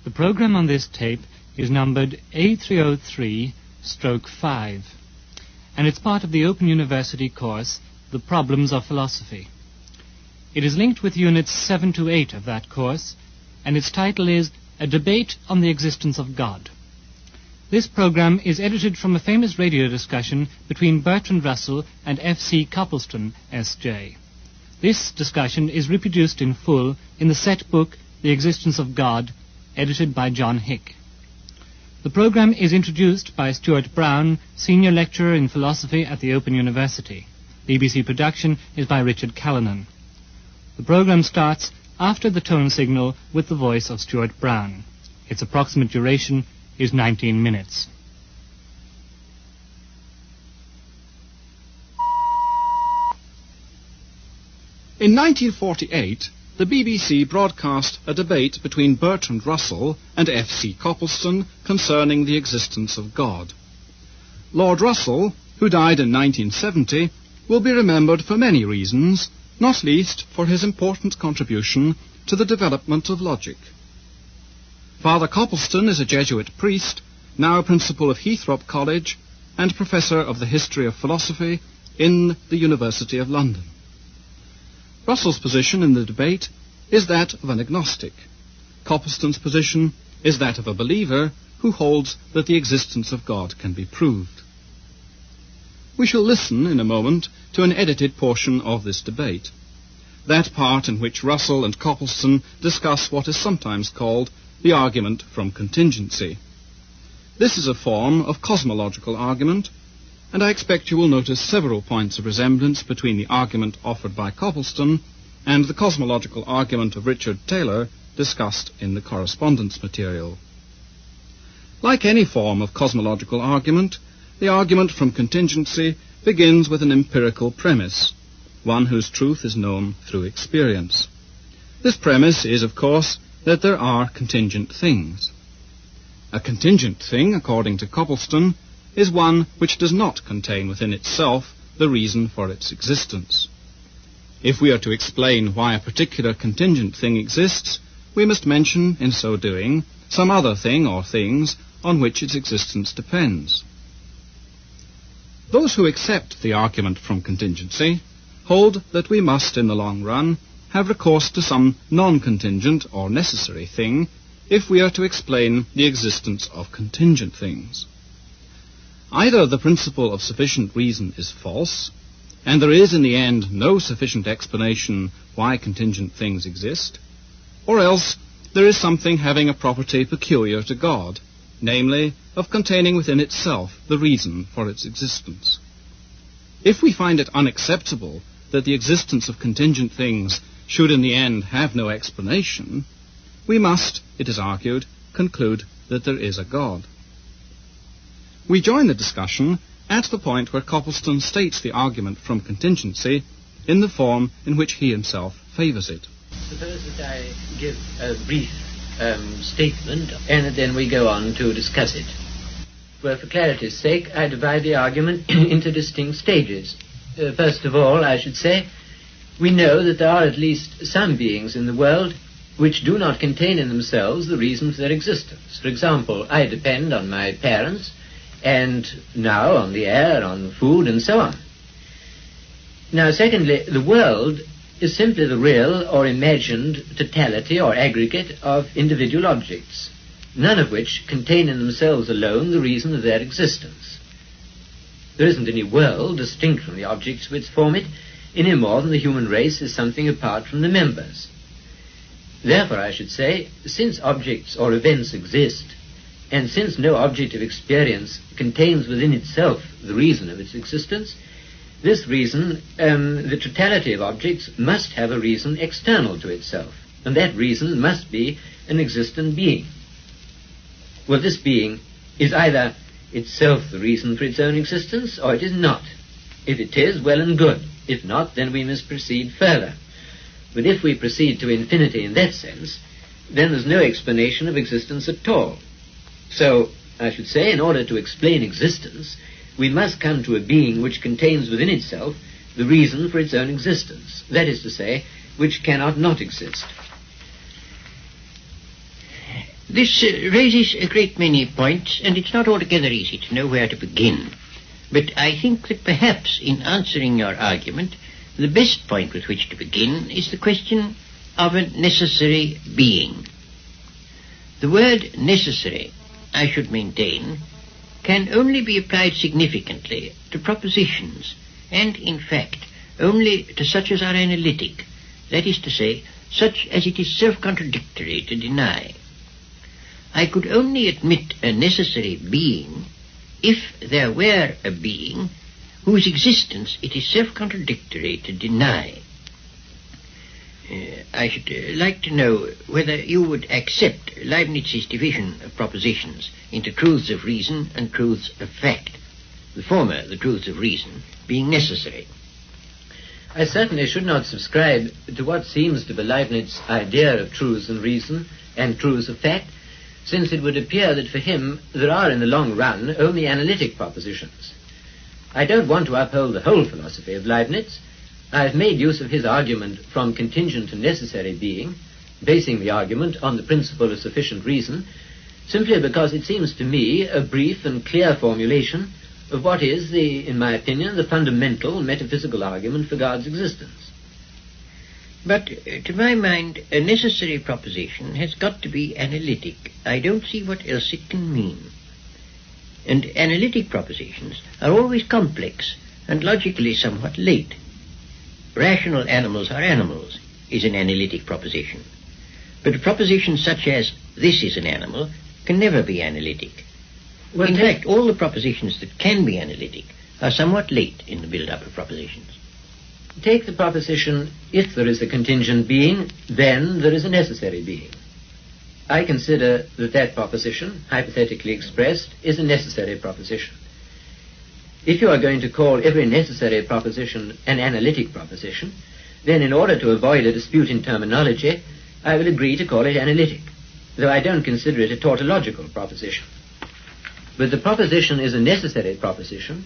The program on this tape is numbered A303/5, and it's part of the Open University course, The Problems of Philosophy. It is linked with Units 7 to 8 of that course, and its title is A Debate on the Existence of God. This program is edited from a famous radio discussion between Bertrand Russell and F.C. Copleston, S.J. This discussion is reproduced in full in the set book The Existence of God, edited by John Hick. The program is introduced by Stuart Brown, Senior Lecturer in Philosophy at the Open University. The BBC production is by Richard Callanan. The program starts after the tone signal with the voice of Stuart Brown. Its approximate duration is 19 minutes. In 1948, the BBC broadcast a debate between Bertrand Russell and F.C. Copleston concerning the existence of God. Lord Russell, who died in 1970, will be remembered for many reasons, not least for his important contribution to the development of logic. Father Copleston is a Jesuit priest, now Principal of Heathrop College and Professor of the History of Philosophy in the University of London. Russell's position in the debate is that of an agnostic. Copleston's position is that of a believer who holds that the existence of God can be proved. We shall listen in a moment to an edited portion of this debate, that part in which Russell and Copleston discuss what is sometimes called the argument from contingency. This is a form of cosmological argument, and I expect you will notice several points of resemblance between the argument offered by Copleston and the cosmological argument of Richard Taylor discussed in the correspondence material. Like any form of cosmological argument, the argument from contingency begins with an empirical premise, one whose truth is known through experience. This premise is, of course, that there are contingent things. A contingent thing, according to Copleston, is one which does not contain within itself the reason for its existence. If we are to explain why a particular contingent thing exists, we must mention, in so doing, some other thing or things on which its existence depends. Those who accept the argument from contingency hold that we must, in the long run, have recourse to some non-contingent or necessary thing if we are to explain the existence of contingent things. Either the principle of sufficient reason is false, and there is in the end no sufficient explanation why contingent things exist, or else there is something having a property peculiar to God, namely, of containing within itself the reason for its existence. If we find it unacceptable that the existence of contingent things should in the end have no explanation, we must, it is argued, conclude that there is a God. We join the discussion at the point where Copleston states the argument from contingency in the form in which he himself favours it. Suppose that I give a brief statement, and then we go on to discuss it. Well, for clarity's sake, I divide the argument into distinct stages. First of all, I should say, we know that there are at least some beings in the world which do not contain in themselves the reason for their existence. For example, I depend on my parents, and now on the air, on food, and so on. Now, secondly, the world is simply the real or imagined totality or aggregate of individual objects, none of which contain in themselves alone the reason of their existence. There isn't any world distinct from the objects which form it, any more than the human race is something apart from the members. Therefore, I should say, since objects or events exist, and since no object of experience contains within itself the reason of its existence, this reason, the totality of objects, must have a reason external to itself, and that reason must be an existent being. Well, this being is either itself the reason for its own existence, or it is not. If it is, well and good. If not, then we must proceed further. But if we proceed to infinity in that sense, then there's no explanation of existence at all. So, I should say, in order to explain existence, we must come to a being which contains within itself the reason for its own existence, that is to say, which cannot not exist. This raises a great many points, and it's not altogether easy to know where to begin. But I think that perhaps in answering your argument, the best point with which to begin is the question of a necessary being. The word necessary, I should maintain, can only be applied significantly to propositions, and in fact only to such as are analytic, that is to say, such as it is self-contradictory to deny. I could only admit a necessary being if there were a being whose existence it is self-contradictory to deny. I should like to know whether you would accept Leibniz's division of propositions into truths of reason and truths of fact, the former, the truths of reason, being necessary. I certainly should not subscribe to what seems to be Leibniz's idea of truths and reason and truths of fact, since it would appear that for him there are in the long run only analytic propositions. I don't want to uphold the whole philosophy of Leibniz. I have made use of his argument from contingent to necessary being, basing the argument on the principle of sufficient reason, simply because it seems to me a brief and clear formulation of what is, in my opinion, the fundamental metaphysical argument for God's existence. But, to my mind, a necessary proposition has got to be analytic. I don't see what else it can mean. And analytic propositions are always complex and logically somewhat late. Rational animals are animals is an analytic proposition. But a proposition such as this is an animal can never be analytic. Well, in fact, all the propositions that can be analytic are somewhat late in the build-up of propositions. Take the proposition, if there is a contingent being, then there is a necessary being. I consider that that proposition, hypothetically expressed, is a necessary proposition. If you are going to call every necessary proposition an analytic proposition, then in order to avoid a dispute in terminology, I will agree to call it analytic, though I don't consider it a tautological proposition. But the proposition is a necessary proposition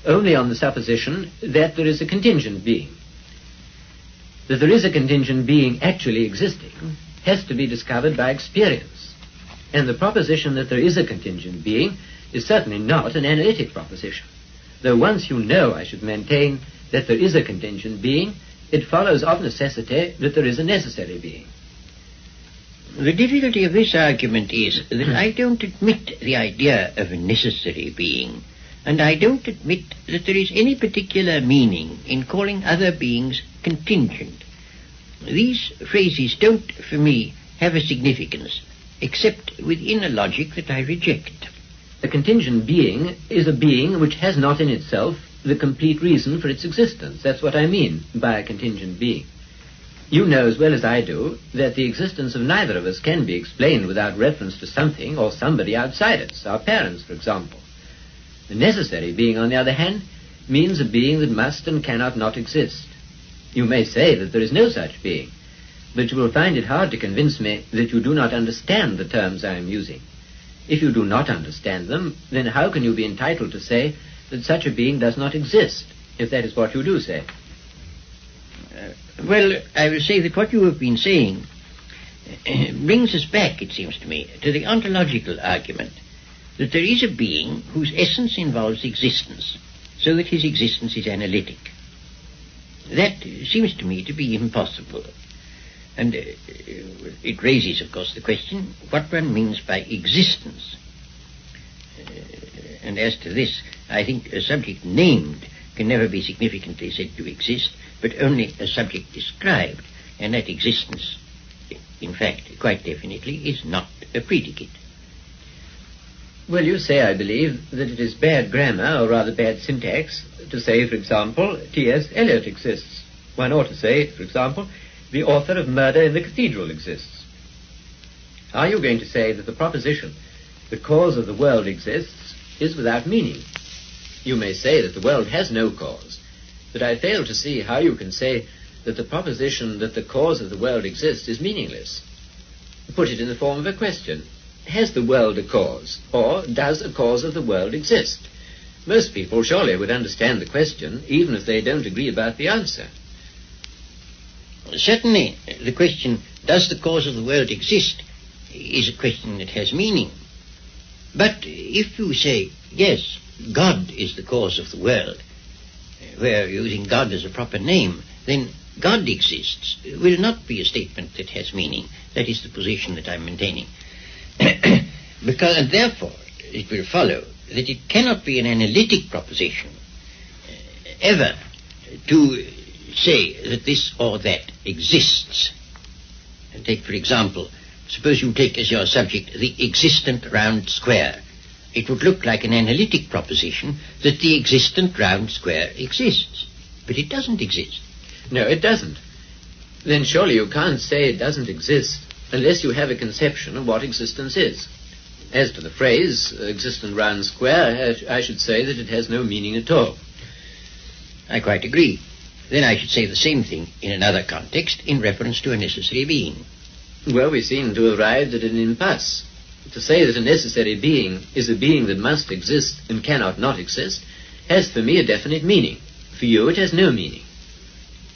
only on the supposition that there is a contingent being. That there is a contingent being actually existing has to be discovered by experience. And the proposition that there is a contingent being is certainly not an analytic proposition. Though once you know, I should maintain, that there is a contingent being, it follows of necessity that there is a necessary being. The difficulty of this argument is that I don't admit the idea of a necessary being, and I don't admit that there is any particular meaning in calling other beings contingent. These phrases don't, for me, have a significance, except within a logic that I reject. A contingent being is a being which has not in itself the complete reason for its existence. That's what I mean by a contingent being. You know as well as I do that the existence of neither of us can be explained without reference to something or somebody outside us, our parents, for example. The necessary being, on the other hand, means a being that must and cannot not exist. You may say that there is no such being, but you will find it hard to convince me that you do not understand the terms I am using. If you do not understand them, then how can you be entitled to say that such a being does not exist, if that is what you do say? Well, I will say that what you have been saying brings us back, it seems to me, to the ontological argument that there is a being whose essence involves existence, so that his existence is analytic. That seems to me to be impossible. And it raises, of course, the question what one means by existence. And as to this, I think a subject named can never be significantly said to exist, but only a subject described, and that existence, in fact, quite definitely, is not a predicate. Well, you say, I believe, that it is bad grammar, or rather bad syntax, to say, for example, T.S. Eliot exists. One ought to say, for example, the author of Murder in the Cathedral exists. Are you going to say that the proposition, the cause of the world exists, is without meaning? You may say that the world has no cause, but I fail to see how you can say that the proposition that the cause of the world exists is meaningless. Put it in the form of a question. Has the world a cause, or does a cause of the world exist? Most people surely would understand the question, even if they don't agree about the answer. Certainly, the question, does the cause of the world exist, is a question that has meaning. But if you say, yes, God is the cause of the world, where using God as a proper name, then God exists will not be a statement that has meaning. That is the position that I'm maintaining. And therefore, it will follow that it cannot be an analytic proposition ever to say that this or that exists. And take, for example, suppose you take as your subject the existent round square. It would look like an analytic proposition that the existent round square exists. But it doesn't exist. No, it doesn't. Then surely you can't say it doesn't exist unless you have a conception of what existence is. As to the phrase, existent round square, I should say that it has no meaning at all. I quite agree. Then I should say the same thing in another context in reference to a necessary being. Well, we seem to have arrived at an impasse. To say that a necessary being is a being that must exist and cannot not exist has for me a definite meaning. For you it has no meaning.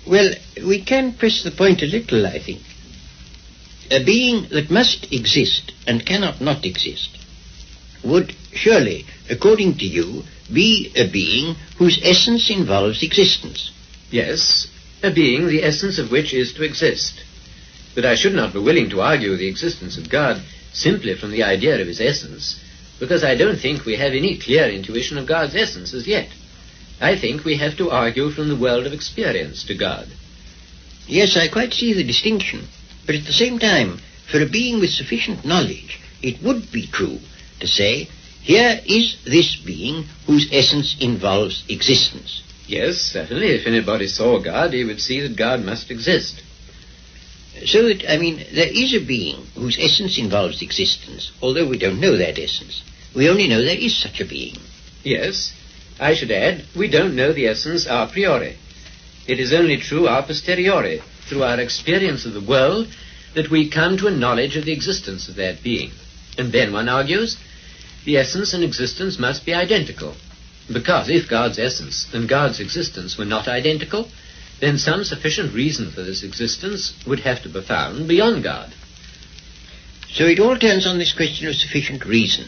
Well, we can press the point a little, I think. A being that must exist and cannot not exist would surely, according to you, be a being whose essence involves existence. Yes, a being the essence of which is to exist. But I should not be willing to argue the existence of God simply from the idea of his essence, because I don't think we have any clear intuition of God's essence as yet. I think we have to argue from the world of experience to God. Yes, I quite see the distinction. But at the same time, for a being with sufficient knowledge, it would be true to say, here is this being whose essence involves existence. Yes, certainly. If anybody saw God, he would see that God must exist. So that, there is a being whose essence involves existence, although we don't know that essence. We only know there is such a being. Yes. I should add, we don't know the essence a priori. It is only true a posteriori, through our experience of the world, that we come to a knowledge of the existence of that being. And then, one argues, the essence and existence must be identical. Because if God's essence and God's existence were not identical, then some sufficient reason for this existence would have to be found beyond God. So it all turns on this question of sufficient reason.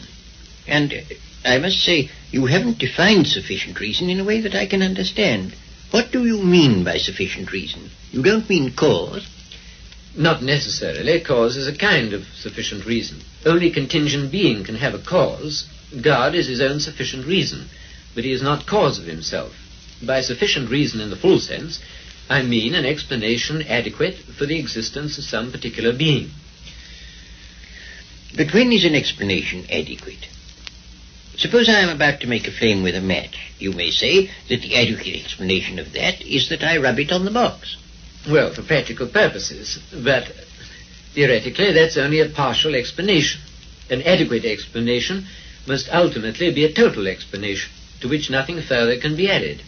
And I must say, you haven't defined sufficient reason in a way that I can understand. What do you mean by sufficient reason? You don't mean cause? Not necessarily. Cause is a kind of sufficient reason. Only contingent being can have a cause. God is his own sufficient reason, but he is not cause of himself. By sufficient reason in the full sense, I mean an explanation adequate for the existence of some particular being. But when is an explanation adequate? Suppose I am about to make a flame with a match. You may say that the adequate explanation of that is that I rub it on the box. Well, for practical purposes, but theoretically that's only a partial explanation. An adequate explanation must ultimately be a total explanation, to which nothing further can be added.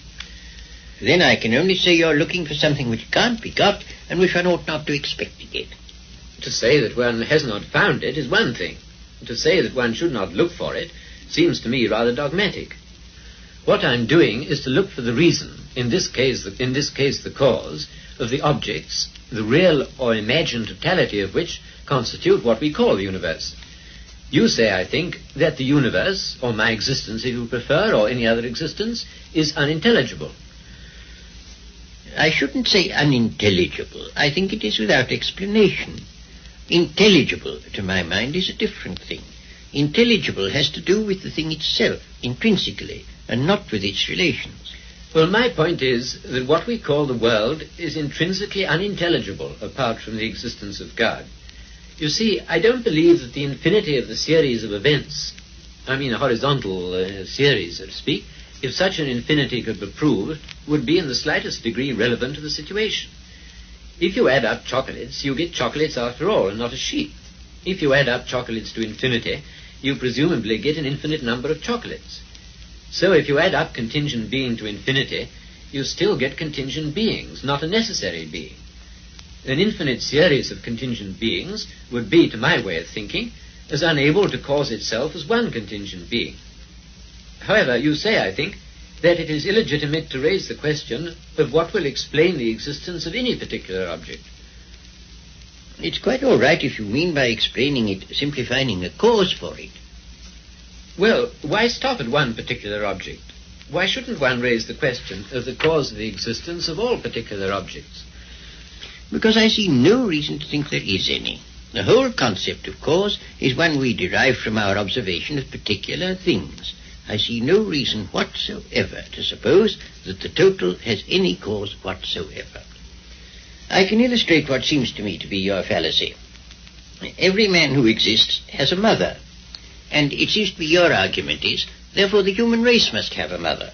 Then I can only say you're looking for something which can't be got and which one ought not to expect to get. To say that one has not found it is one thing. To say that one should not look for it seems to me rather dogmatic. What I'm doing is to look for the reason, in this case the cause, of the objects, the real or imagined totality of which constitute what we call the universe. You say, I think, that the universe, or my existence if you prefer, or any other existence, is unintelligible. I shouldn't say unintelligible. I think it is without explanation. Intelligible, to my mind, is a different thing. Intelligible has to do with the thing itself, intrinsically, and not with its relations. Well, my point is that what we call the world is intrinsically unintelligible apart from the existence of God. You see, I don't believe that the infinity of the series of events, I mean a horizontal series, so to speak, if such an infinity could be proved, would be in the slightest degree relevant to the situation. If you add up chocolates, you get chocolates after all, and not a sheep. If you add up chocolates to infinity, you presumably get an infinite number of chocolates. So if you add up contingent being to infinity, you still get contingent beings, not a necessary being. An infinite series of contingent beings would be, to my way of thinking, as unable to cause itself as one contingent being. However, you say, I think, that it is illegitimate to raise the question of what will explain the existence of any particular object. It's quite all right if you mean by explaining it simply finding a cause for it. Well, why stop at one particular object? Why shouldn't one raise the question of the cause of the existence of all particular objects? Because I see no reason to think there is any. The whole concept of cause is one we derive from our observation of particular things. I see no reason whatsoever to suppose that the total has any cause whatsoever. I can illustrate what seems to me to be your fallacy. Every man who exists has a mother, and it seems to be your argument is, therefore the human race must have a mother.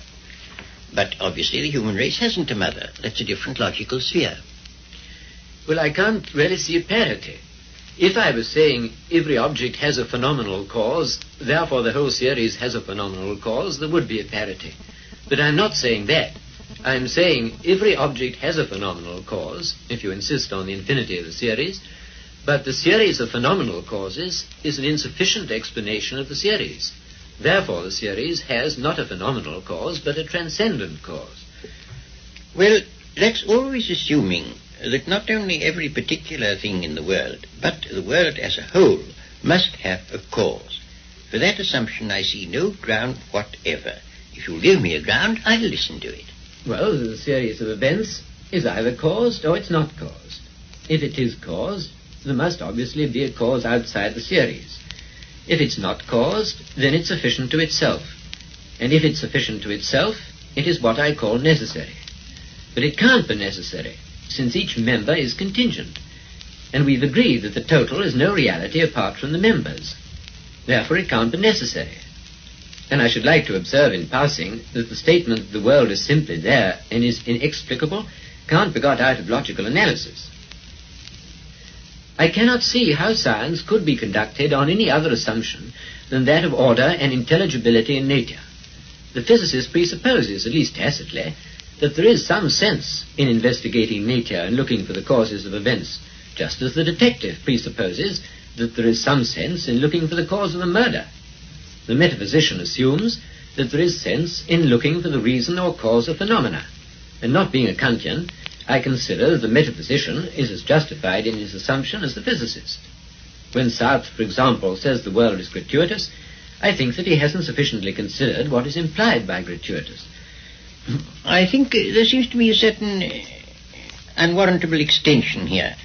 But obviously the human race hasn't a mother. That's a different logical sphere. Well, I can't really see a parity. If I was saying every object has a phenomenal cause, therefore the whole series has a phenomenal cause, there would be a parity. But I'm not saying that. I'm saying every object has a phenomenal cause, if you insist on the infinity of the series, but the series of phenomenal causes is an insufficient explanation of the series. Therefore the series has not a phenomenal cause, but a transcendent cause. Well, that's always assuming that not only every particular thing in the world, but the world as a whole, must have a cause. For that assumption I see no ground whatever. If you'll give me a ground, I'll listen to it. Well, the series of events is either caused or it's not caused. If it is caused, there must obviously be a cause outside the series. If it's not caused, then it's sufficient to itself. And if it's sufficient to itself, it is what I call necessary. But it can't be necessary, since each member is contingent, and we've agreed that the total is no reality apart from the members. Therefore it can't be necessary. And I should like to observe in passing that the statement that the world is simply there and is inexplicable can't be got out of logical analysis. I cannot see how science could be conducted on any other assumption than that of order and intelligibility in nature. The physicist presupposes, at least tacitly, that there is some sense in investigating nature and looking for the causes of events, just as the detective presupposes that there is some sense in looking for the cause of a murder. The metaphysician assumes that there is sense in looking for the reason or cause of phenomena, and not being a Kantian, I consider that the metaphysician is as justified in his assumption as the physicist. When Sartre, for example, says the world is gratuitous, I think that he hasn't sufficiently considered what is implied by gratuitous. I think there seems to be a certain unwarrantable extension here.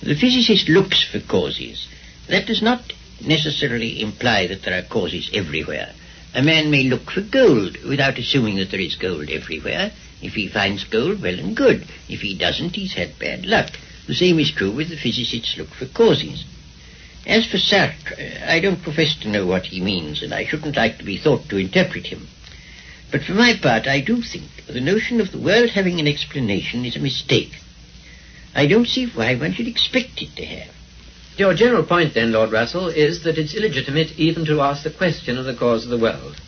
The physicist looks for causes. That does not necessarily imply that there are causes everywhere. A man may look for gold without assuming that there is gold everywhere. If he finds gold, well and good. If he doesn't, he's had bad luck. The same is true with the physicists look for causes. As for Sartre, I don't profess to know what he means, and I shouldn't like to be thought to interpret him. But for my part, I do think the notion of the world having an explanation is a mistake. I don't see why one should expect it to have. Your general point, then, Lord Russell, is that it's illegitimate even to ask the question of the cause of the world.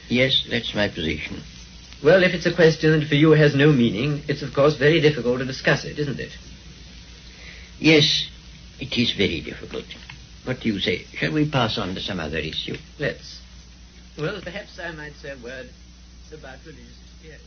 Yes, that's my position. Well, if it's a question that for you has no meaning, it's of course very difficult to discuss it, isn't it? Yes, it is very difficult. What do you say? Shall we pass on to some other issue? Let's. Well, perhaps I might say a word about religious theory.